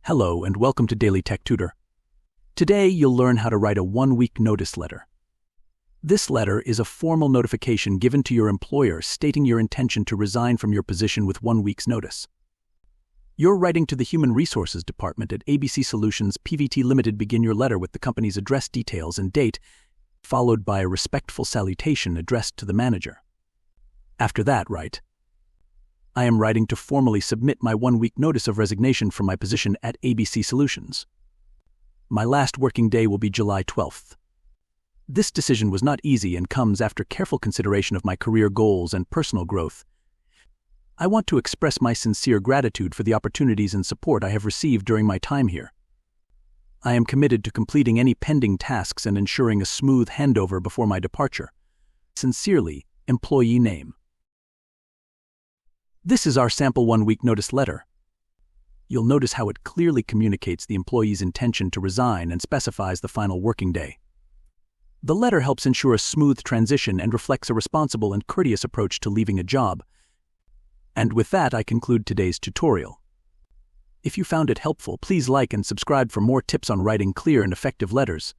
Hello and welcome to Daily Tech Tutor. Today you'll learn how to write a one-week notice letter. This letter is a formal notification given to your employer stating your intention to resign from your position with 1 week's notice. You're writing to the Human Resources Department at ABC Solutions Pvt Limited. Begin your letter with the company's address details and date, followed by a respectful salutation addressed to the manager. After that, write, I am writing to formally submit my 1-week notice of resignation from my position at ABC Solutions. My last working day will be July 12th. This decision was not easy and comes after careful consideration of my career goals and personal growth. I want to express my sincere gratitude for the opportunities and support I have received during my time here. I am committed to completing any pending tasks and ensuring a smooth handover before my departure. Sincerely, employee name. This is our sample 1-week notice letter. You'll notice how it clearly communicates the employee's intention to resign and specifies the final working day. The letter helps ensure a smooth transition and reflects a responsible and courteous approach to leaving a job. And with that, I conclude today's tutorial. If you found it helpful, please like and subscribe for more tips on writing clear and effective letters.